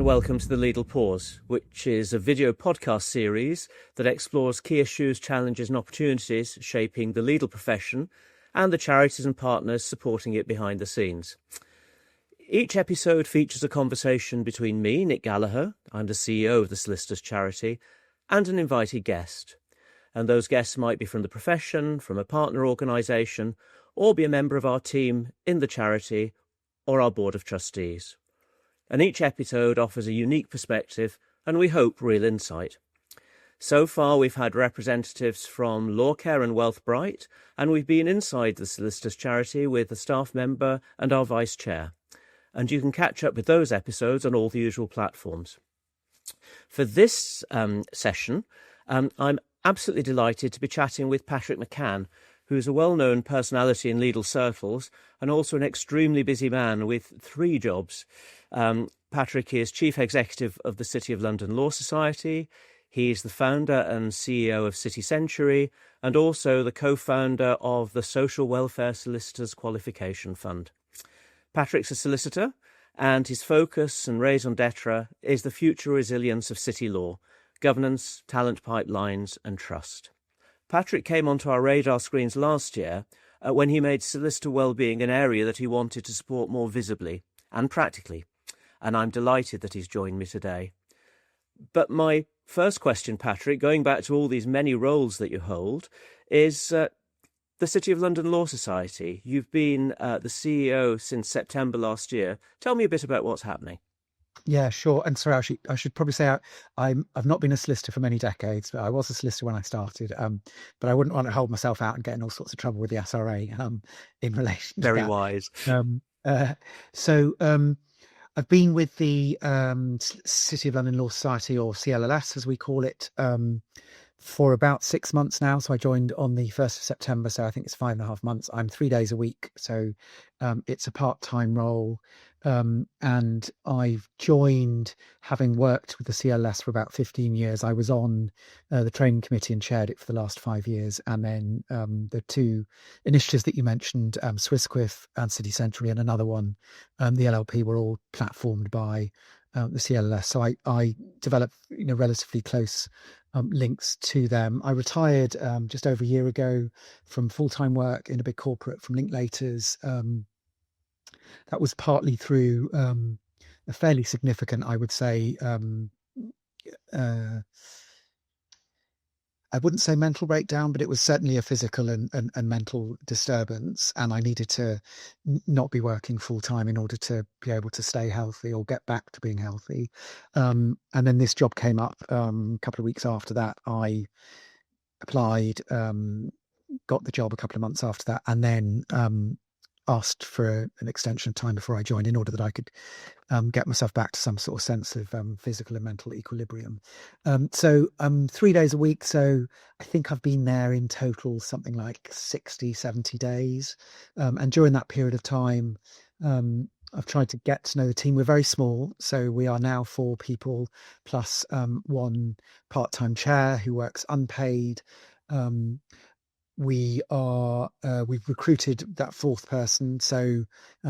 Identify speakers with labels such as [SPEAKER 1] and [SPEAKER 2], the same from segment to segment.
[SPEAKER 1] and welcome to the Legal Pause, which is a video podcast series that explores key issues, challenges and opportunities shaping the legal profession and the charities and partners supporting it behind the scenes. Each episode features a conversation between me, Nick Gallagher, I'm the CEO of the Solicitors Charity, and an invited guest. And those guests might be from the profession, from a partner organisation, or be a member of our team in the charity or our board of trustees. And each episode offers a unique perspective and, we hope, real insight. So far, we've had representatives from Lawcare and Wealthbright, and we've been inside the Solicitors Charity with a staff member and our vice chair. And you can catch up with those episodes on all the usual platforms. For this session, I'm absolutely delighted to be chatting with Patrick McCann, who is a well-known personality in legal circles and also an extremely busy man with 3 jobs. Patrick is Chief Executive of the City of London Law Society. He is the founder and CEO of City Century and also the co-founder of the Social Welfare Solicitors Qualification Fund. Patrick's a solicitor, and his focus and raison d'etre is the future resilience of city law, governance, talent pipelines and trust. Patrick came onto our radar screens last year when he made solicitor wellbeing an area that he wanted to support more visibly and practically, and I'm delighted that he's joined me today. But my first question, Patrick, going back to all these many roles that you hold, is the City of London Law Society. You've been the CEO since September last year. Tell me a bit about what's happening.
[SPEAKER 2] Yeah, sure. And sorry, I should probably say I've not been a solicitor for many decades, but I was a solicitor when I started. But I wouldn't want to hold myself out and get in all sorts of trouble with the SRA in relation to
[SPEAKER 1] Very
[SPEAKER 2] that.
[SPEAKER 1] wise.
[SPEAKER 2] So I've been with the City of London Law Society, or CLLS as we call it, for about 6 months now. So I joined on the 1st of September. So I think it's 5.5 months. I'm 3 days a week. So it's a part-time role. And I've joined having worked with the CLS for about 15 years. I was on the training committee and chaired it for the last 5 years. And then the 2 initiatives that you mentioned, Swissquith and City Century, and another one, the LLP, were all platformed by the CLS. So I developed relatively close links to them. I retired just over a year ago from full-time work in a big corporate from Linklaters. That was partly through a fairly significant, I would say, I wouldn't say mental breakdown, but it was certainly a physical and mental disturbance. And I needed to not be working full time in order to be able to stay healthy or get back to being healthy. And then this job came up a couple of weeks after that. I applied, got the job a couple of months after that, and then asked for an extension of time before I joined in order that I could get myself back to some sort of sense of physical and mental equilibrium. So 3 days a week. So I think I've been there in total something like 60, 70 days. And during that period of time, I've tried to get to know the team. We're very small. So we are now 4 people plus 1 part-time chair who works unpaid. We've recruited that 4th person, so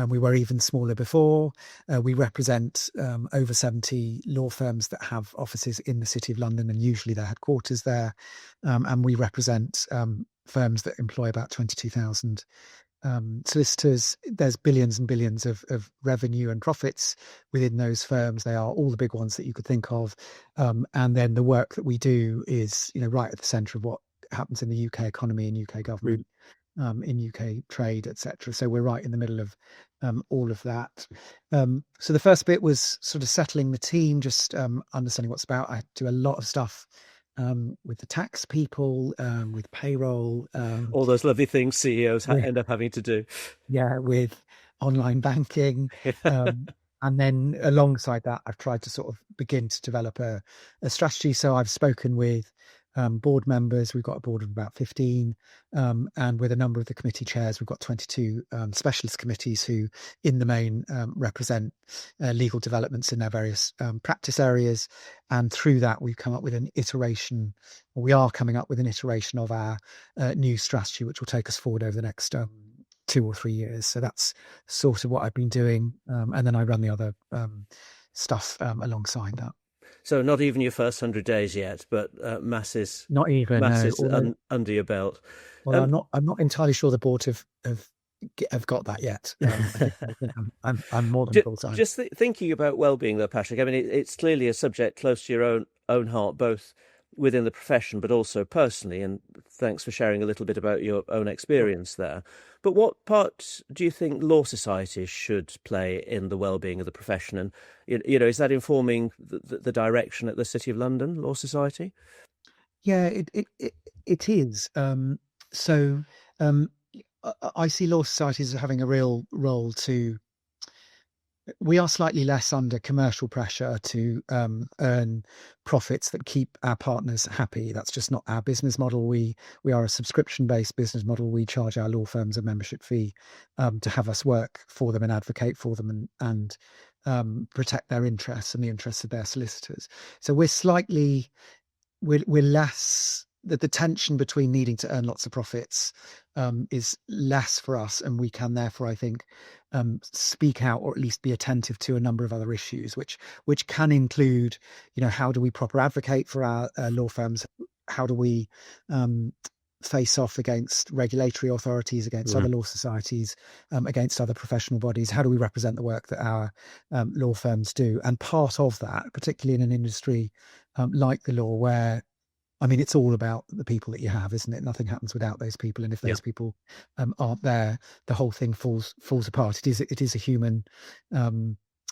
[SPEAKER 2] we were even smaller before. We represent over 70 law firms that have offices in the City of London, and usually their headquarters there. And we represent firms that employ about 22,000 solicitors. There's billions and billions of revenue and profits within those firms. They are all the big ones that you could think of. And then the work that we do is, right at the centre of what happens in the UK economy and UK government, in UK trade, etc. So we're right in the middle of all of that. So the first bit was sort of settling the team, just understanding what's about. I do a lot of stuff with the tax people, with payroll,
[SPEAKER 1] all those lovely things CEOs end up having to do.
[SPEAKER 2] Yeah, with online banking. And then alongside that, I've tried to sort of begin to develop a strategy. So I've spoken with board members. We've got a board of about 15, and with a number of the committee chairs, we've got 22 specialist committees who in the main represent legal developments in their various practice areas. And through that, we've come up with an iteration, or we are coming up with an iteration of our new strategy, which will take us forward over the next 2 or 3 years. So that's sort of what I've been doing. And then I run the other stuff alongside that.
[SPEAKER 1] So not even your first 100 days yet, but masses
[SPEAKER 2] Not even, no. Although,
[SPEAKER 1] under your belt.
[SPEAKER 2] well, I'm not entirely sure the board have got that yet. I think I'm more than full time.
[SPEAKER 1] Just thinking about well-being, though, Patrick. I mean, it's clearly a subject close to your own heart, both within the profession, but also personally. And thanks for sharing a little bit about your own experience there. But what part do you think law societies should play in the well-being of the profession? And is that informing the direction at the City of London Law Society?
[SPEAKER 2] Yeah, it is. So I see law societies as having a real role to. We are slightly less under commercial pressure to earn profits that keep our partners happy. That's just not our business model. We are a subscription-based business model. We charge our law firms a membership fee to have us work for them and advocate for them and protect their interests and the interests of their solicitors. So we're less. The tension between needing to earn lots of profits is less for us, and we can therefore, I think, speak out or at least be attentive to a number of other issues, which can include, how do we proper advocate for our law firms? How do we face off against regulatory authorities, against other law societies, against other professional bodies? How do we represent the work that our law firms do? And part of that, particularly in an industry like the law, where it's all about the people that you have, isn't it? Nothing happens without those people, and if those people aren't there, the whole thing falls apart. It is a human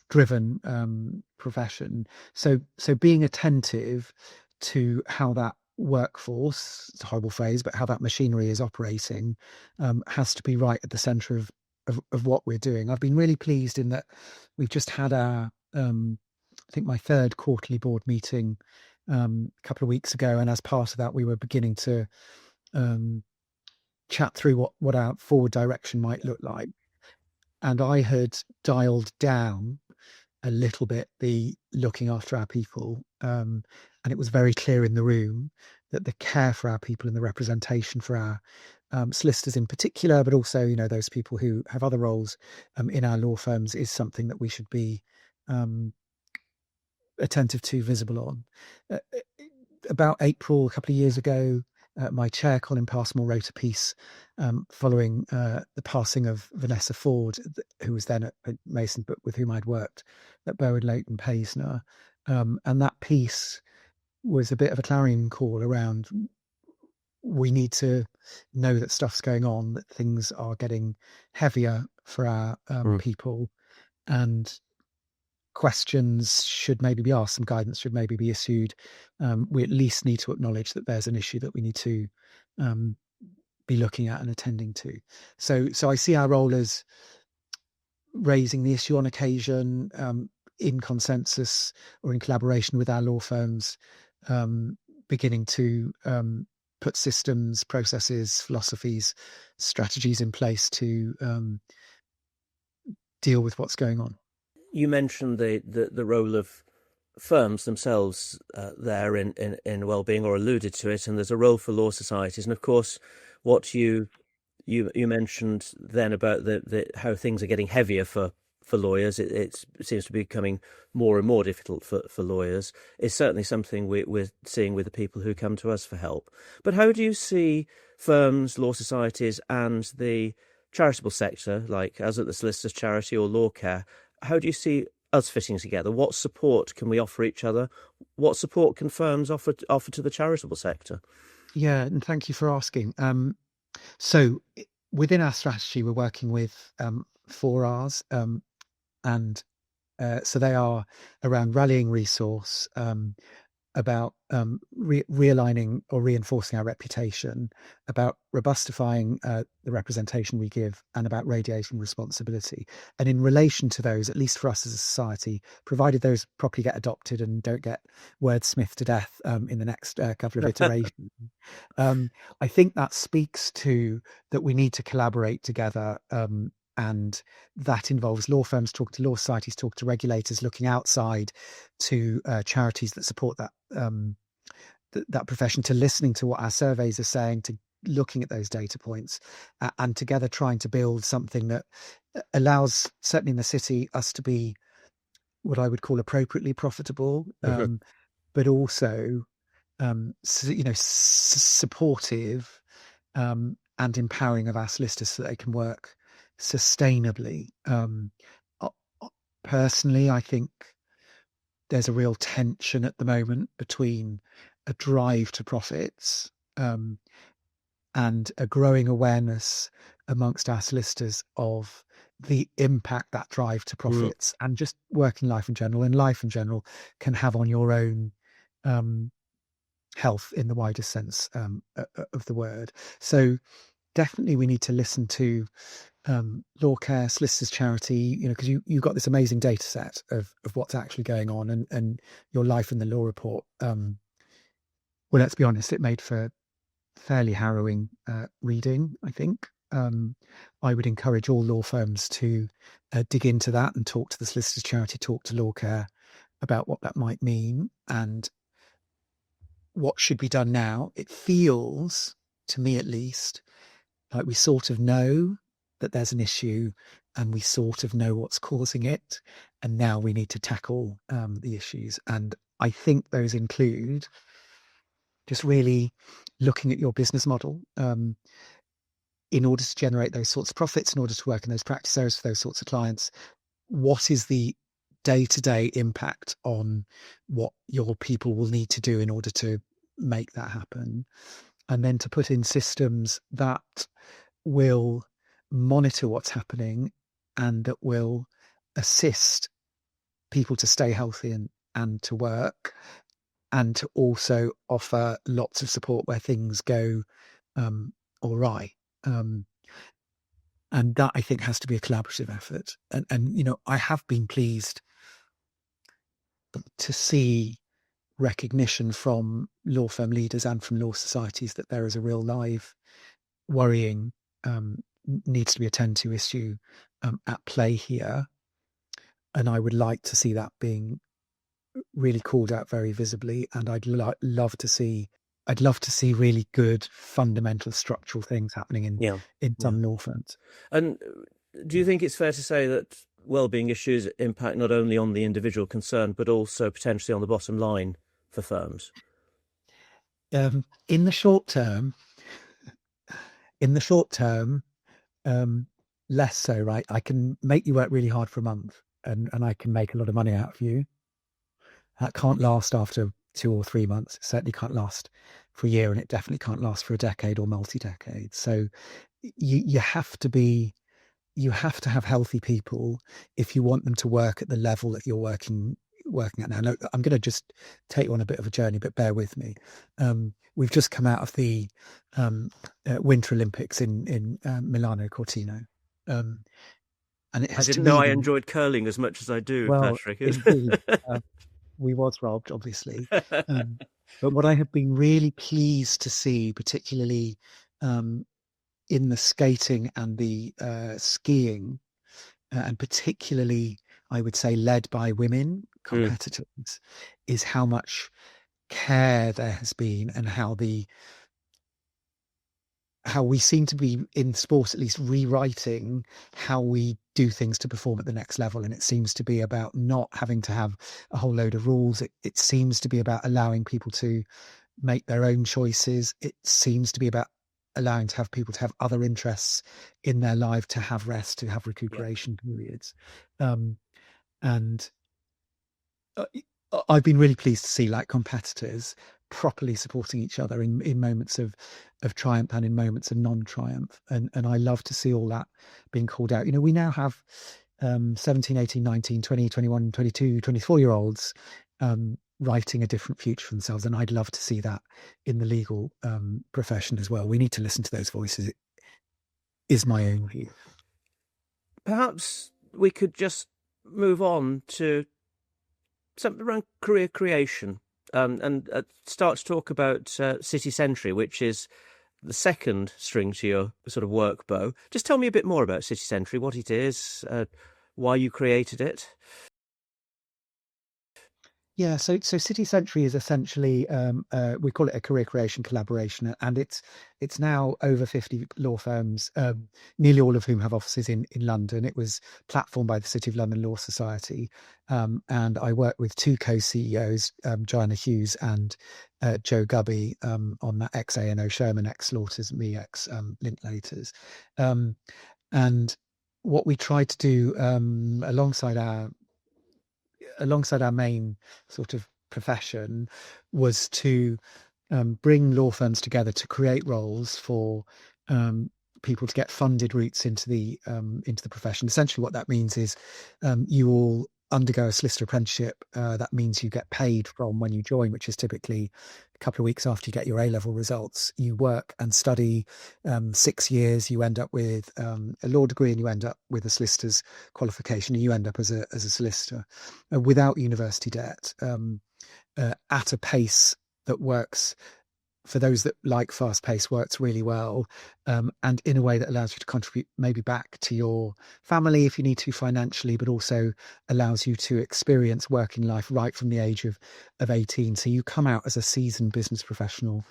[SPEAKER 2] driven profession. So being attentive to how that workforce, it's a horrible phrase, but how that machinery is operating has to be right at the centre of what we're doing. I've been really pleased in that we've just had our I think my third quarterly board meeting a couple of weeks ago, and as part of that we were beginning to chat through what our forward direction might look like, and I had dialed down a little bit the looking after our people, and it was very clear in the room that the care for our people and the representation for our solicitors in particular, but also those people who have other roles in our law firms, is something that we should be attentive to, visible on. About April, a couple of years ago, my chair, Colin Passmore, wrote a piece following the passing of Vanessa Ford, who was then at Mason, but with whom I'd worked at Berwick, Leighton, Paisner. And that piece was a bit of a clarion call around, we need to know that stuff's going on, that things are getting heavier for our people, and questions should maybe be asked, some guidance should maybe be issued. We at least need to acknowledge that there's an issue that we need to be looking at and attending to. So I see our role as raising the issue on occasion, in consensus or in collaboration with our law firms, beginning to put systems, processes, philosophies, strategies in place to deal with what's going on.
[SPEAKER 1] You mentioned the role of firms themselves there in well-being, or alluded to it, and there's a role for law societies. And of course, what you mentioned then about the how things are getting heavier for lawyers, it seems to be becoming more and more difficult for lawyers, is certainly something we're seeing with the people who come to us for help. But how do you see firms, law societies, and the charitable sector, like us at the Solicitors Charity or Law Care, how do you see us fitting together? What support can we offer each other? What support can firms offer to the charitable sector?
[SPEAKER 2] Yeah, and thank you for asking. So within our strategy, we're working with 4Rs, and so they are around rallying resource, about realigning or reinforcing our reputation, about robustifying the representation we give, and about radiating responsibility. And in relation to those, at least for us as a society, provided those properly get adopted and don't get wordsmithed to death in the next couple of iterations, I think that speaks to that we need to collaborate together, and that involves law firms talking to law societies, talking to regulators, looking outside to charities that support that that profession, to listening to what our surveys are saying, to looking at those data points, and together trying to build something that allows, certainly in the city, us to be what I would call appropriately profitable,
[SPEAKER 1] Mhm.
[SPEAKER 2] but also supportive and empowering of our solicitors so that they can work sustainably. O- Personally, I think there's a real tension at the moment between a drive to profits um, and a growing awareness amongst our solicitors of the impact that drive to
[SPEAKER 1] Mm.
[SPEAKER 2] profits and just working life in general and life in general can have on your own um, health in the widest sense of the word. So definitely we need to listen to law care, solicitors charity, because you've got this amazing data set of what's actually going on and your life in the law report. Well, let's be honest, it made for fairly harrowing reading, I think. I would encourage all law firms to dig into that and talk to the solicitors charity, talk to law care about what that might mean and what should be done now. It feels, to me at least, like we sort of know that there's an issue and we sort of know what's causing it. And now we need to tackle the issues. And I think those include just really looking at your business model in order to generate those sorts of profits, in order to work in those practice areas for those sorts of clients. What is the day-to-day impact on what your people will need to do in order to make that happen? And then to put in systems that will monitor what's happening and that will assist people to stay healthy and to work and to also offer lots of support where things go all right. Um, and that I think has to be a collaborative effort. And I have been pleased to see recognition from law firm leaders and from law societies that there is a real live worrying needs to be attended to issue at play here. And I would like to see that being really called out very visibly. And I'd love to see really good fundamental structural things happening
[SPEAKER 1] Yeah,
[SPEAKER 2] in
[SPEAKER 1] yeah.
[SPEAKER 2] some law firms.
[SPEAKER 1] And do you think it's fair to say that well-being issues impact not only on the individual concerned, but also potentially on the bottom line for firms?
[SPEAKER 2] In the short term, in the short term, um, less so, right? I can make you work really hard for a month and I can make a lot of money out of you. That can't last after 2 or 3 months. It certainly can't last for a year, and it definitely can't last for a decade or multi-decade. So you have to be you have to have healthy people if you want them to work at the level that you're working at now. Look, I'm going to just take you on a bit of a journey, but bear with me. We've just come out of the Winter Olympics in Milano Cortina, um, and it
[SPEAKER 1] I
[SPEAKER 2] has to
[SPEAKER 1] didn't know
[SPEAKER 2] me
[SPEAKER 1] I
[SPEAKER 2] been
[SPEAKER 1] enjoyed curling as much as I do,
[SPEAKER 2] well,
[SPEAKER 1] Patrick.
[SPEAKER 2] indeed. We was robbed, obviously. But what I have been really pleased to see, particularly in the skating and the skiing, and particularly, I would say, led by women
[SPEAKER 1] Mm,
[SPEAKER 2] competitors, is how much care there has been and how we seem to be in sports at least rewriting how we do things to perform at the next level. And it seems to be about not having to have a whole load of rules. It seems to be about allowing people to make their own choices. It seems to be about allowing to have people to have other interests in their life, to have rest, to have
[SPEAKER 1] yeah.
[SPEAKER 2] recuperation periods. Um, and uh, I've been really pleased to see like competitors properly supporting each other in moments of triumph and in moments of non-triumph. And I love to see all that being called out. We now have 17, 18, 19, 20, 21, 22, 24 year olds writing a different future for themselves. And I'd love to see that in the legal profession as well. We need to listen to those voices. It is my own view.
[SPEAKER 1] Perhaps we could just move on to something around career creation and start to talk about City Sentry, which is the second string to your sort of work bow. Just tell me a bit more about City Sentry, what it is, why you created it.
[SPEAKER 2] Yeah, so City Century is essentially we call it a career creation collaboration, and it's now over 50 law firms, nearly all of whom have offices in London. It was platformed by the City of London Law Society, and I work with two co-CEOs, Joanna Hughes and Joe Gubby, on that ex A&O Sherman, ex Slaughters, me ex Lintlaters, and what we try to do alongside our main sort of profession was to bring law firms together to create roles for um, people to get funded routes into the profession. Essentially, what that means is you all undergo a solicitor apprenticeship. That means you get paid from when you join, which is typically a couple of weeks after you get your A-level results. You work and study 6 years. You end up with a law degree, and you end up with a solicitor's qualification, and you end up as a solicitor without university debt, at a pace that works for those that like fast pace, works really well, and in a way that allows you to contribute maybe back to your family if you need to financially, but also allows you to experience working life right from the age of 18. So you come out as a seasoned business professional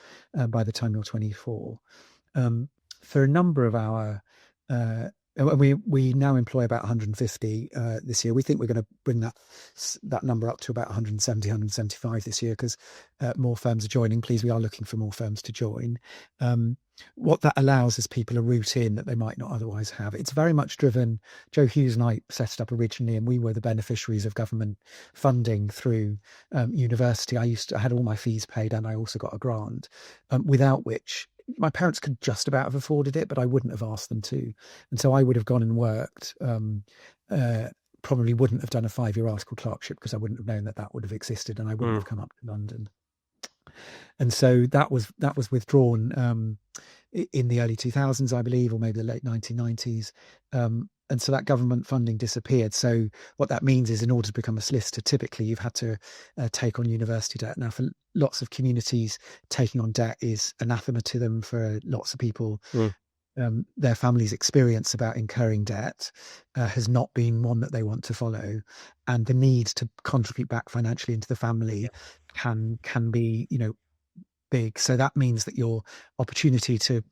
[SPEAKER 2] by the time you're 24. For a number of our we now employ about 150 this year. We think we're going to bring that number up to about 170, 175 this year, because more firms are joining. Please, we are looking for more firms to join. What that allows is people a route in that they might not otherwise have. It's very much driven. Joe Hughes and I set it up originally, and we were the beneficiaries of government funding through university. I had all my fees paid, and I also got a grant, without which my parents could just about have afforded it, but I wouldn't have asked them to. And so I would have gone and worked, probably wouldn't have done a 5-year article clerkship, because I wouldn't have known that would have existed, and I wouldn't have come up to London. And so that was withdrawn in the early 2000s, I believe, or maybe the late 1990s. And so that government funding disappeared. So what that means is, in order to become a solicitor, typically you've had to take on university debt. Now, for lots of communities, taking on debt is anathema to them. For lots of people, their family's experience about incurring debt has not been one that they want to follow. And the need to contribute back financially into the family can be, big. So that means that your opportunity to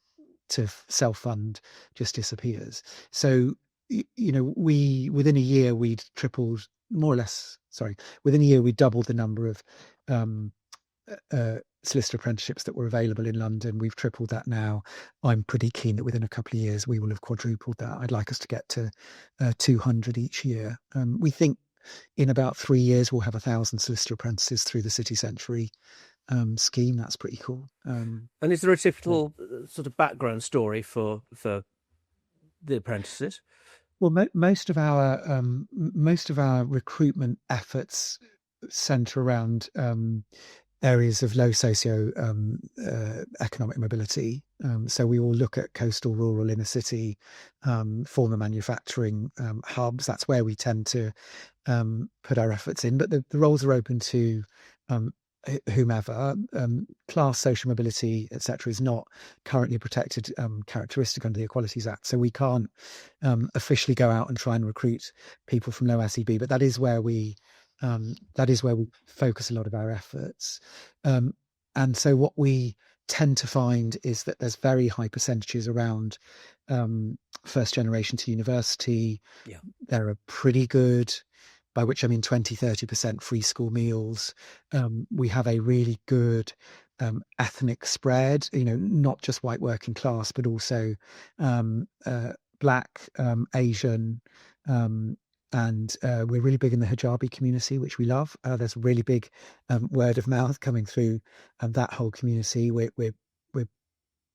[SPEAKER 2] self-fund just disappears. So we within a year we'd tripled, more or less, within a year we doubled the number of solicitor apprenticeships that were available in London. We've tripled that now. I'm pretty keen that within a couple of years we will have quadrupled that. I'd like us to get to 200 each year. We think in about 3 years we'll have 1,000 solicitor apprentices through the City Century scheme. That's pretty cool.
[SPEAKER 1] And is there a typical sort of background story for the apprentices?
[SPEAKER 2] Well, most of our recruitment efforts centre around areas of low socio economic mobility. So we will look at coastal, rural, inner city, former manufacturing hubs. That's where we tend to put our efforts in. But the roles are open to whomever. Class, social mobility, etc., is not currently a protected characteristic under the Equalities Act, so we can't officially go out and try and recruit people from low SEB. But that is where we focus a lot of our efforts. And so what we tend to find is that there's very high percentages around first generation to university. There are pretty good, by which I mean 20-30% free school meals. We have a really good ethnic spread, not just white working class, but also Black, Asian, and we're really big in the hijabi community, which we love. There's a really big word of mouth coming through that whole community. We're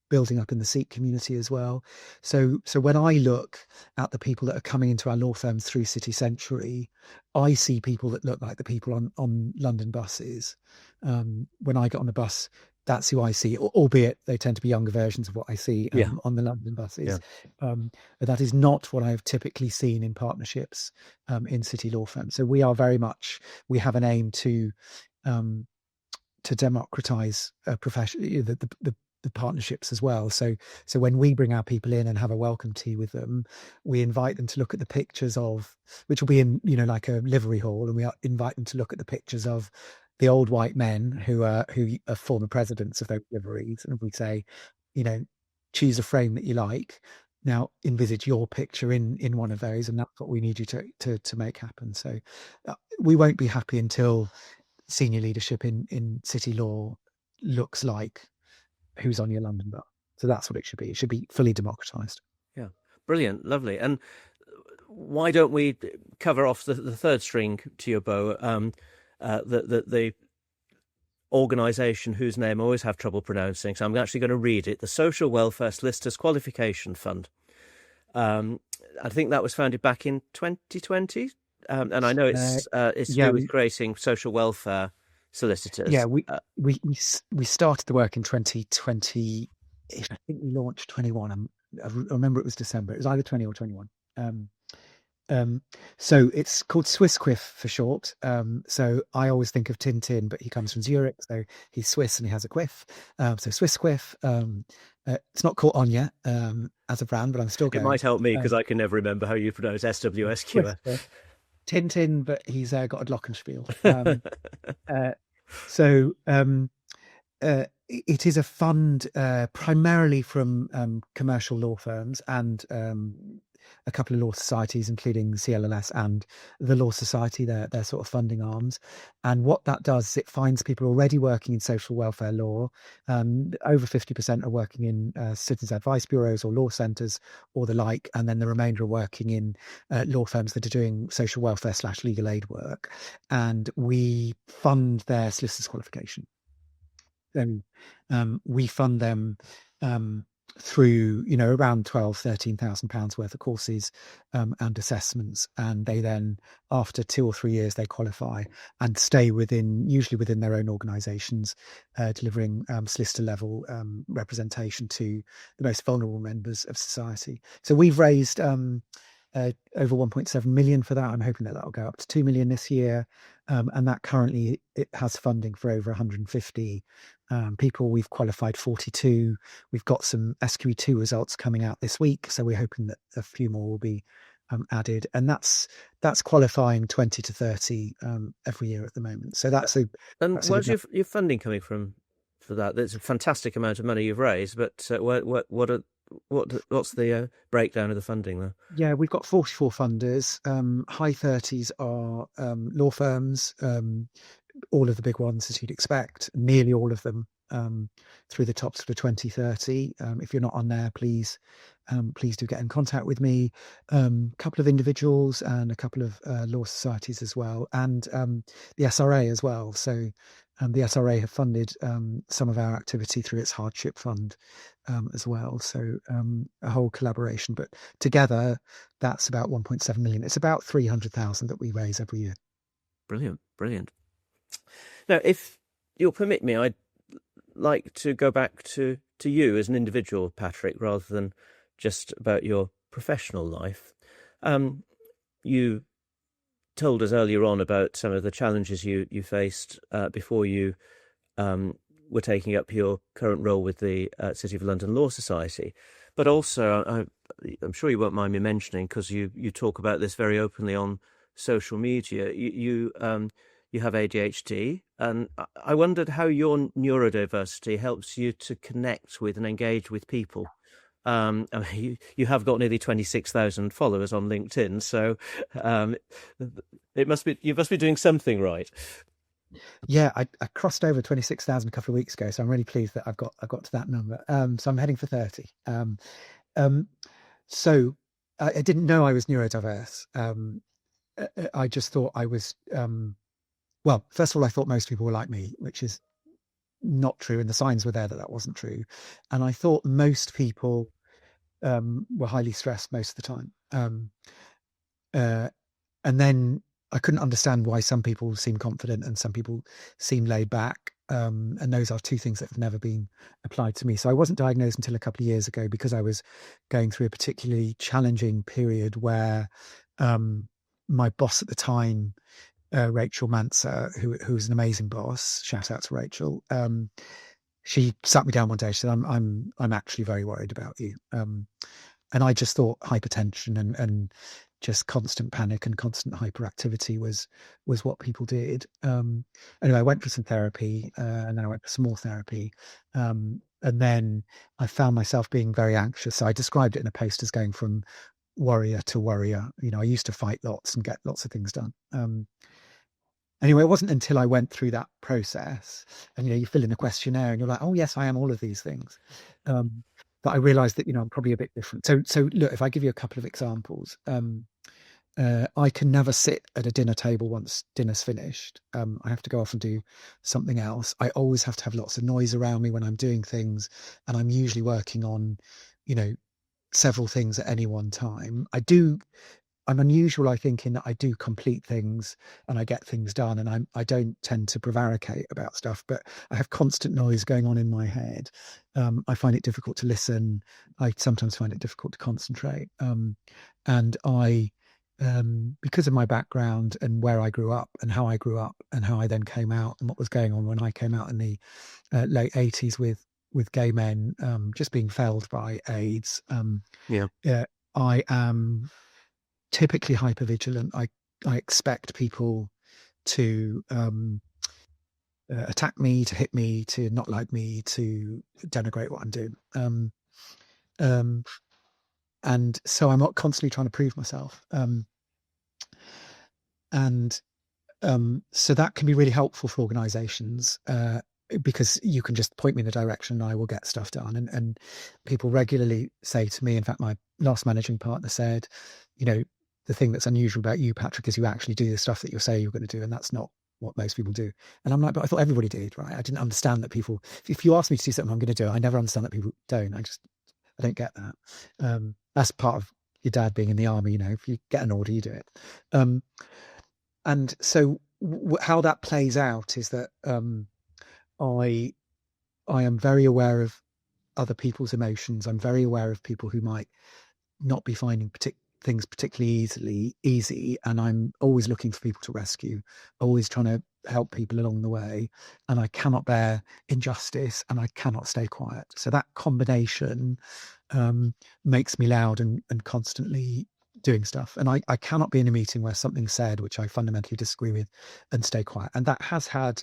[SPEAKER 2] building up in the Sikh community as well. So when I look at the people that are coming into our law firms through City Century, I see people that look like the people on London buses. When I get on the bus, that's who I see, albeit they tend to be younger versions of what I see on the London buses. But that is not what I have typically seen in partnerships in city law firms. So we have an aim to democratize profession, the partnerships as well. So when we bring our people in and have a welcome tea with them, we invite them to look at the pictures of, which will be in, like a livery hall, and we invite them to look at the pictures of the old white men who are former presidents of those liveries, and we say, choose a frame that you like. Now envisage your picture in one of those, and that's what we need you to make happen. So we won't be happy until senior leadership in city law looks like who's on your London bar. So that's what it should be. It should be fully democratized.
[SPEAKER 1] Yeah, brilliant, lovely. And why don't we cover off the third string to your bow? The organisation whose name I always have trouble pronouncing, so I'm actually going to read it: the Social Welfare Solicitors Qualification Fund. I think that was founded back in 2020, and I know it's to do with creating social welfare solicitors.
[SPEAKER 2] Yeah, we started the work in 2020. I think we launched 21. I remember it was December. It was either 20 or 21. So it's called Swissquiff for short. So I always think of Tintin, but he comes from Zurich, so he's Swiss and he has a quiff. So Swissquiff. It's not caught on yet as a brand, but I'm still going.
[SPEAKER 1] It might help me because I can never remember how you pronounce SWSQ.
[SPEAKER 2] Tintin, but he's got a glockenspiel. So it is a fund primarily from commercial law firms and a couple of law societies, including CLLS and the Law Society, their sort of funding arms. And what that does is it finds people already working in social welfare law. Over 50% are working in citizens advice bureaus or law centres or the like, and then the remainder are working in law firms that are doing social welfare / legal aid work. And we fund their solicitors qualification. Then we fund them through around £12,000-13,000 worth of courses and assessments, and they then, after 2 or 3 years, they qualify and stay usually within their own organisations, delivering solicitor level representation to the most vulnerable members of society. So we've raised over 1.7 million for that. I'm hoping that will go up to 2 million this year, and that currently it has funding for over 150 people. We've qualified 42. We've got some SQE2 results coming out this week, so we're hoping that a few more will be added, and that's qualifying 20 to 30 every year at the moment. So that's
[SPEAKER 1] where's your funding coming from for that? There's a fantastic amount of money you've raised, but what's the breakdown of the funding there?
[SPEAKER 2] Yeah, we've got 44 funders. High 30s are law firms, all of the big ones as you'd expect, nearly all of them through the top sort of 2030. If you're not on there, please do get in contact with me. A couple of individuals and a couple of law societies as well, and the SRA as well. So the SRA have funded some of our activity through its hardship fund as well. So a whole collaboration, but together that's about 1.7 million. It's about 300,000 that we raise every year.
[SPEAKER 1] Brilliant. Now, if you'll permit me, I'd like to go back to you as an individual, Patrick, rather than just about your professional life. You told us earlier on about some of the challenges you faced before you were taking up your current role with the City of London Law Society. But also, I'm sure you won't mind me mentioning, because you talk about this very openly on social media, you have ADHD, and I wondered how your neurodiversity helps you to connect with and engage with people. I mean, you have got nearly 26,000 followers on LinkedIn, so you must be doing something right.
[SPEAKER 2] Yeah, I crossed over 26,000 a couple of weeks ago, so I'm really pleased that I've got to that number. So I'm heading for 30. So I didn't know I was neurodiverse. I just thought I was. Well, first of all, I thought most people were like me, which is not true, and the signs were there that wasn't true. And I thought most people were highly stressed most of the time. And then I couldn't understand why some people seem confident and some people seem laid back. And those are two things that have never been applied to me. So I wasn't diagnosed until a couple of years ago, because I was going through a particularly challenging period where my boss at the time, Rachel Manser, who was an amazing boss, shout out to Rachel, she sat me down one day. She said, I'm actually very worried about you. And I just thought hypertension and just constant panic and constant hyperactivity was what people did. Anyway, I went for some therapy, and then I went for some more therapy. And then I found myself being very anxious. So I described it in a post as going from worrier to worrier. I used to fight lots and get lots of things done. Anyway, it wasn't until I went through that process and, you fill in a questionnaire and you're like, oh, yes, I am all of these things. That I realized that, I'm probably a bit different. So look, if I give you a couple of examples, I can never sit at a dinner table once dinner's finished. I have to go off and do something else. I always have to have lots of noise around me when I'm doing things. And I'm usually working on, several things at any one time. I'm unusual, I think, in that I do complete things and I get things done, and I don't tend to prevaricate about stuff, but I have constant noise going on in my head. I find it difficult to listen. I sometimes find it difficult to concentrate. And I, because of my background and where I grew up and how I grew up and how I then came out and what was going on when I came out in the late 80s with gay men just being failed by AIDS. I am typically hypervigilant. I expect people to attack me, to hit me, to not like me, to denigrate what I'm doing. And so I'm not constantly trying to prove myself. So that can be really helpful for organizations, because you can just point me in a direction and I will get stuff done. And people regularly say to me, in fact, my last managing partner said, the thing that's unusual about you, Patrick, is you actually do the stuff that you say you're going to do. And that's not what most people do. And I'm like, but I thought everybody did, right? I didn't understand that people, if you ask me to do something, I'm going to do it. I never understand that people don't. I don't get that. That's part of your dad being in the army. If you get an order, you do it. And so how that plays out is that I am very aware of other people's emotions. I'm very aware of people who might not be finding things particularly easy, and I'm always looking for people to rescue, always trying to help people along the way. And I cannot bear injustice, and I cannot stay quiet. So that combination makes me loud and constantly doing stuff. And I cannot be in a meeting where something's said which I fundamentally disagree with and stay quiet. And that has had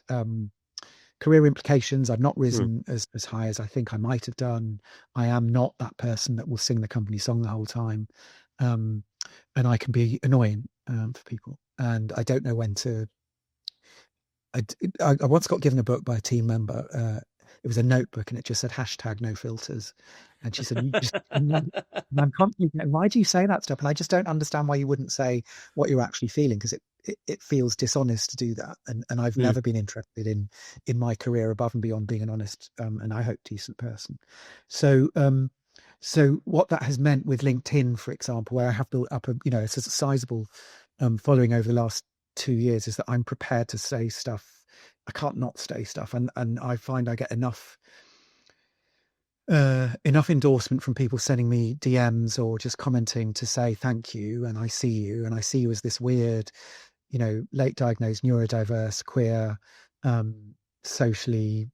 [SPEAKER 2] career implications. I've not risen as high as I think I might have done. I am not that person that will sing the company song the whole time. And I can be annoying for people. And I don't know when to... I once got given a book by a team member. It was a notebook and it just said #no filters. And she said, and I'm constantly going, why do you say that stuff? And I just don't understand why you wouldn't say what you're actually feeling, because it feels dishonest to do that. And I've never been interested in my career above and beyond being an honest and I hope decent person. So what that has meant with LinkedIn, for example, where I have built up a sizable following over the last 2 years, is that I'm prepared to say stuff. I can't not say stuff. And I find I get enough endorsement from people sending me DMs or just commenting to say thank you, and I see you as this weird, late diagnosed, neurodiverse, queer, socially,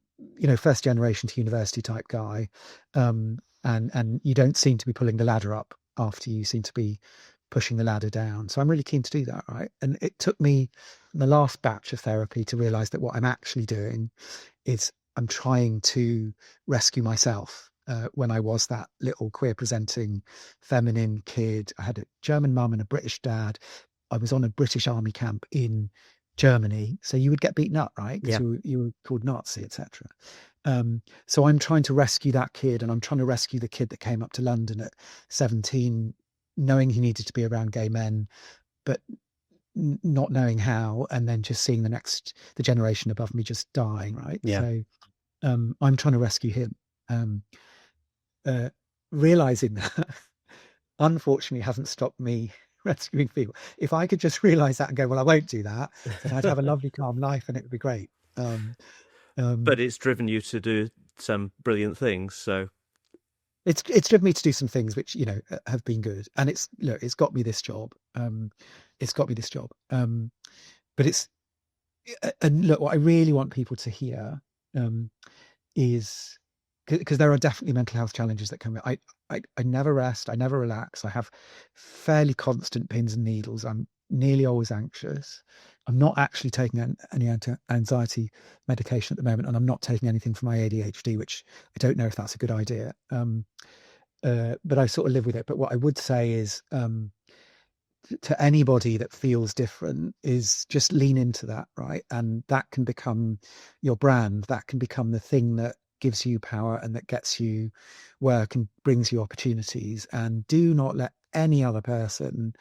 [SPEAKER 2] first generation to university type guy, and you don't seem to be pulling the ladder up after you seem to be pushing the ladder down. So I'm really keen to do that, right? And it took me the last batch of therapy to realize that what I'm actually doing is I'm trying to rescue myself. When I was that little queer presenting feminine kid, I had a German mum and a British dad. I was on a British army camp in Germany. So you would get beaten up, right? Because you were called Nazi, etc. So I'm trying to rescue that kid, and I'm trying to rescue the kid that came up to London at 17, knowing he needed to be around gay men, but not knowing how, and then just seeing the generation above me just dying, right? So I'm trying to rescue him. Realizing that unfortunately hasn't stopped me rescuing people. If I could just realize that and go, well, I won't do that, then I'd have a lovely calm life and it would be great.
[SPEAKER 1] But it's driven you to do some brilliant things. So
[SPEAKER 2] it's driven me to do some things which have been good, and it's got me this job. But it's, and look, what I really want people to hear is because there are definitely mental health challenges that come with I never rest, I never relax. I have fairly constant pins and needles. I'm nearly always anxious. I'm not actually taking any anxiety medication at the moment, and I'm not taking anything for my ADHD, which I don't know if that's a good idea. But I sort of live with it. But what I would say is, to anybody that feels different, is just lean into that, right? And that can become your brand. That can become the thing that gives you power and that gets you work and brings you opportunities. And do not let any other person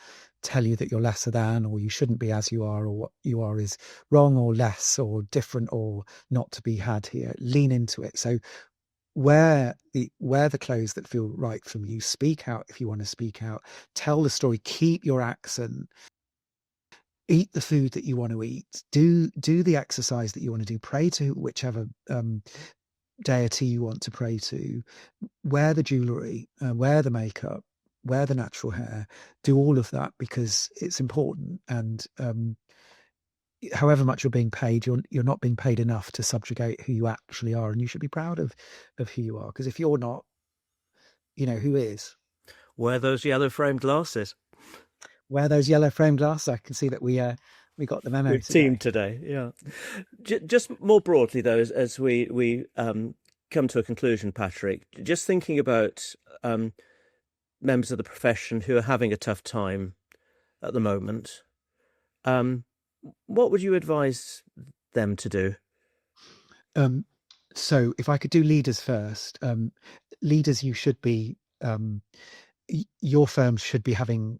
[SPEAKER 2] tell you that you're lesser than, or you shouldn't be as you are, or what you are is wrong or less or different or not to be had here. Lean into it. So wear the clothes that feel right from you. Speak out if you want to speak out. Tell the story. Keep your accent. Eat the food that you want to eat. Do the exercise that you want to do. Pray to whichever deity you want to pray to. Wear the jewelry. Wear the makeup. Wear the natural hair. Do all of that because it's important. And however much you're being paid, you're not being paid enough to subjugate who you actually are, and you should be proud of who you are. Because if you're not, who is?
[SPEAKER 1] Wear those yellow framed glasses.
[SPEAKER 2] Wear those yellow framed glasses. I can see that we got the memo.
[SPEAKER 1] We've teamed today. Yeah. Just more broadly, though, as we come to a conclusion, Patrick, just thinking about members of the profession who are having a tough time at the moment. What would you advise them to do?
[SPEAKER 2] So if I could do leaders first, leaders, you should be, your firm should be having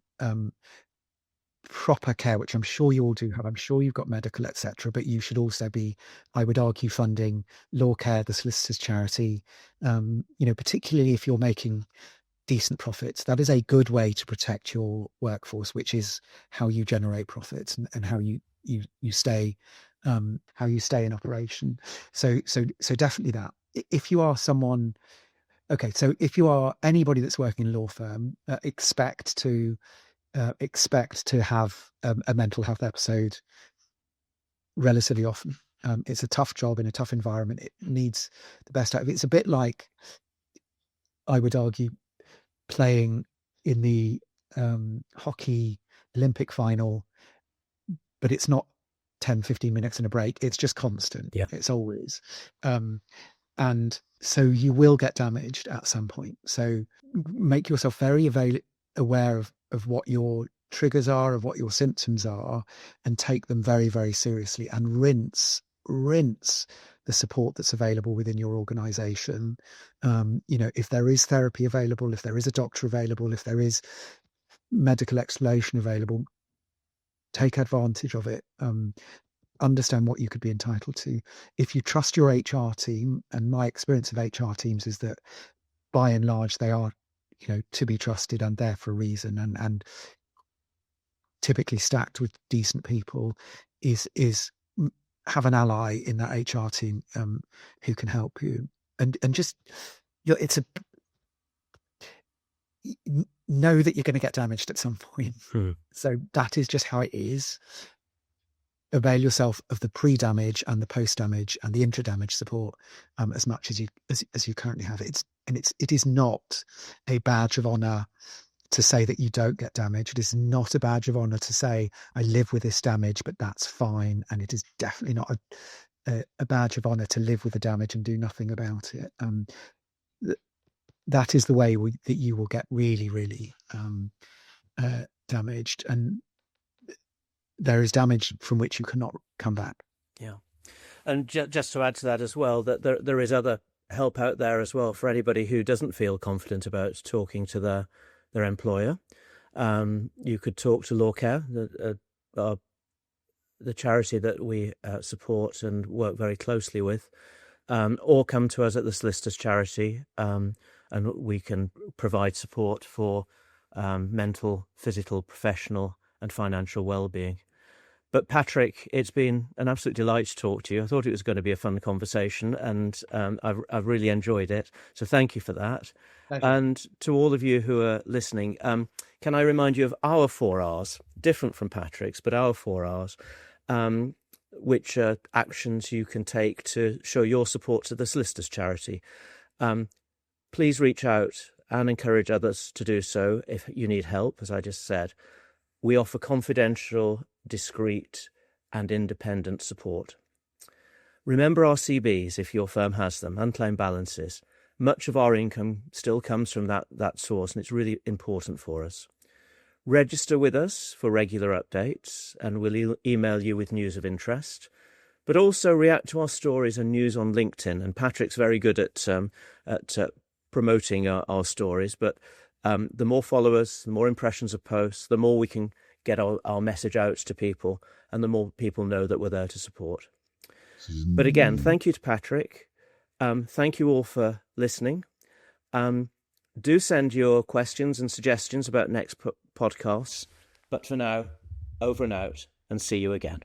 [SPEAKER 2] proper care, which I'm sure you all do have. I'm sure you've got medical, etc. But you should also be, I would argue, funding law care, the Solicitors Charity, particularly if you're making decent profits. That is a good way to protect your workforce, which is how you generate profits and how you stay in operation. So definitely that. If you are someone, okay, so if you are anybody that's working in a law firm, expect to have a mental health episode relatively often. It's a tough job in a tough environment. It needs the best out of it. It's a bit like, I would argue, playing in the hockey Olympic final, but it's not 10-15 minutes and a break. It's just constant.
[SPEAKER 1] Yeah.
[SPEAKER 2] It's always. And so you will get damaged at some point. So make yourself very aware of what your triggers are, of what your symptoms are, and take them very, very seriously, and rinse the support that's available within your organization. If there is therapy available, if there is a doctor available, if there is medical exploration available, take advantage of it. Understand what you could be entitled to. If you trust your HR team, and my experience of HR teams is that by and large they are, to be trusted and there for a reason, and typically stacked with decent people, is have an ally in that HR team who can help you, and just it's know that you're going to get damaged at some point. So that is just how it is. Avail yourself of the pre-damage and the post-damage and the intra-damage support as much as you currently have. It is not a badge of honor to say that you don't get damage. It is not a badge of honor to say I live with this damage, but that's fine. And it is definitely not a badge of honor to live with the damage and do nothing about it. That is the way that you will get really, really damaged, and there is damage from which you cannot come back.
[SPEAKER 1] Yeah. And just to add to that as well, that there is other help out there as well for anybody who doesn't feel confident about talking to their employer. You could talk to Law Care, the charity that we support and work very closely with, or come to us at the Solicitors Charity, and we can provide support for mental, physical, professional and financial well-being. But Patrick, it's been an absolute delight to talk to you. I thought it was going to be a fun conversation, and I've really enjoyed it. So thank you for that.
[SPEAKER 2] Pleasure.
[SPEAKER 1] And to all of you who are listening, can I remind you of our 4 Rs, different from Patrick's, but our 4 Rs. which are actions you can take to show your support to the Solicitors Charity. Please reach out and encourage others to do so if you need help, as I just said. We offer confidential, discreet, and independent support. Remember RCBs if your firm has them, unclaimed balances. Much of our income still comes from that source, and it's really important for us. Register with us for regular updates, and we'll email you with news of interest. But also react to our stories and news on LinkedIn, and Patrick's very good at promoting our stories. But the more followers, the more impressions of posts, the more we can get our message out to people, and the more people know that we're there to support. But again, thank you to Patrick. Thank you all for listening. Do send your questions and suggestions about next podcasts. But for now, over and out, and see you again.